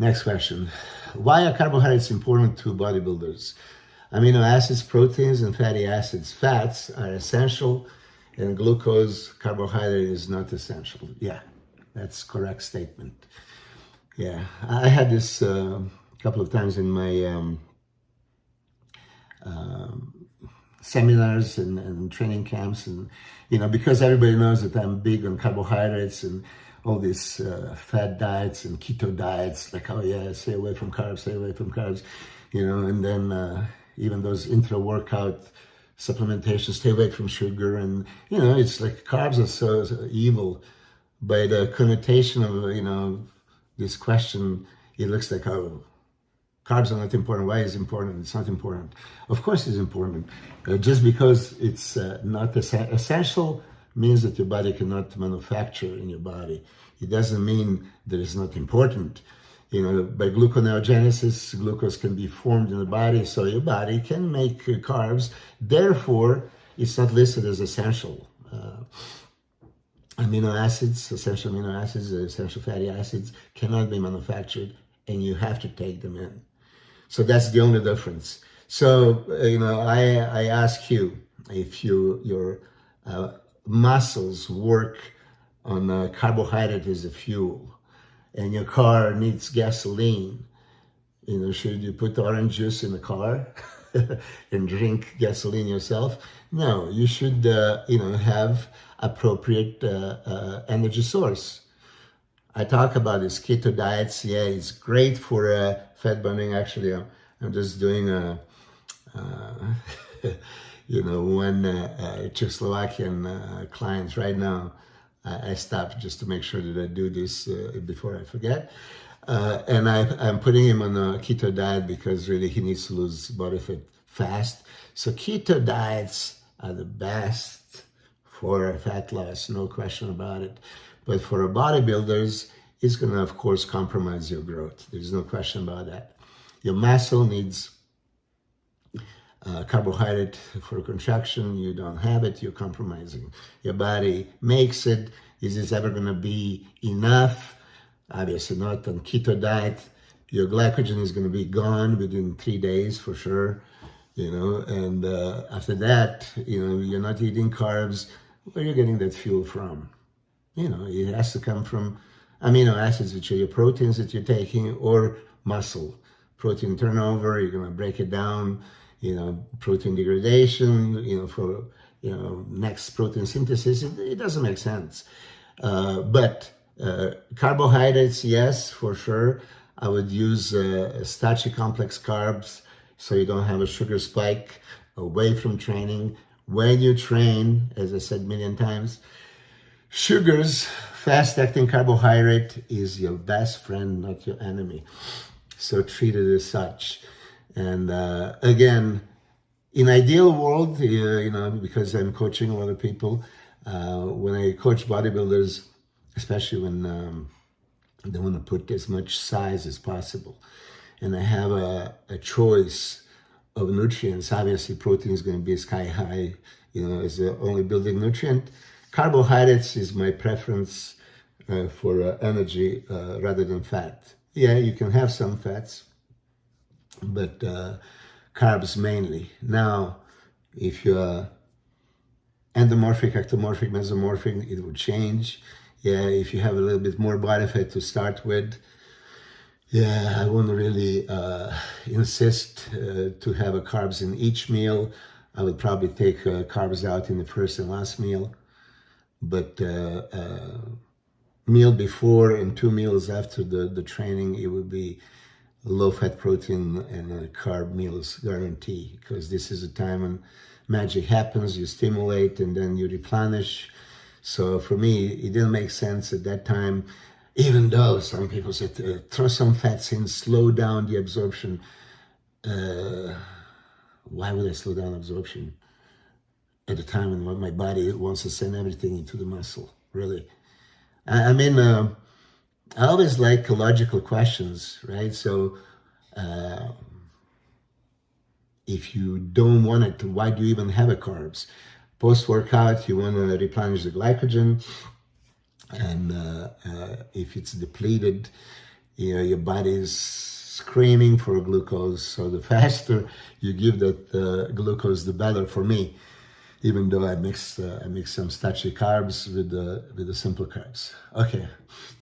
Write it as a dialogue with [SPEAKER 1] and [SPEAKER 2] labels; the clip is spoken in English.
[SPEAKER 1] Next question. Why are carbohydrates important to bodybuilders? Amino acids, proteins, and fatty acids. Fats are essential, and glucose, carbohydrate, is not essential. Yeah, that's correct statement. Yeah, I had this a couple of times in my seminars and training camps, and because everybody knows that I'm big on carbohydrates and all these fat diets and keto diets, like, oh yeah, stay away from carbs, and then even those intra-workout supplementation, stay away from sugar, and it's like carbs are so evil. By the connotation of this question, it looks like, oh, carbs are not important. Why is it important? It's not important. Of course it's important. Just because it's not essential means that your body cannot manufacture in your body. It doesn't mean that it's not important. By gluconeogenesis, glucose can be formed in the body, so your body can make carbs. Therefore, it's not listed as essential. Amino acids, essential amino acids, essential fatty acids cannot be manufactured, and you have to take them in. So that's the only difference. So, I ask you, if your muscles work on carbohydrate as a fuel, and your car needs gasoline, should you put orange juice in the car and drink gasoline yourself? No, you should, have appropriate energy source. I talk about this keto diets. Yeah, it's great for fat burning. Actually, I'm just doing one Czechoslovakian client right now. I stopped just to make sure that I do this before I forget. And I'm putting him on a keto diet because really he needs to lose body fat fast. So keto diets are the best for fat loss, no question about it. But for bodybuilders, it's going to, of course, compromise your growth. There's no question about that. Your muscle needs carbohydrate for contraction. You don't have it, you're compromising. Your body makes it. Is this ever going to be enough? Obviously not. On keto diet, your glycogen is going to be gone within 3 days for sure. And after that, you're not eating carbs. Where are you getting that fuel from? It has to come from amino acids, which are your proteins that you're taking, or muscle. Protein turnover, you're going to break it down, protein degradation, for, next protein synthesis. It doesn't make sense. But carbohydrates, yes, for sure. I would use starchy complex carbs so you don't have a sugar spike away from training. When you train, as I said a million times, sugars, fast-acting carbohydrate, is your best friend, not your enemy. So treat it as such. And again, in ideal world, because I'm coaching a lot of people, when I coach bodybuilders, especially when they want to put as much size as possible, and I have a choice of nutrients, obviously protein is going to be sky high, as the only building nutrient. Carbohydrates is my preference for energy rather than fat. Yeah, you can have some fats, but carbs mainly. Now, if you're endomorphic, ectomorphic, mesomorphic, it would change. Yeah, if you have a little bit more body fat to start with, yeah, I wouldn't really insist to have a carbs in each meal. I would probably take carbs out in the first and last meal. But meal before and 2 meals after the training, it would be low-fat protein and carb meals guarantee, because this is a time when magic happens. You stimulate and then you replenish. So for me, it didn't make sense at that time, even though some people said, throw some fats in, slow down the absorption. Why would I slow down absorption at a time when my body wants to send everything into the muscle, really? I mean, I always like logical questions, right? So if you don't want it, why do you even have a carbs? Post-workout, you want to replenish the glycogen. And if it's depleted, your body is screaming for glucose. So the faster you give that glucose, the better for me. Even though I mix some starchy carbs with the simple carbs. Okay.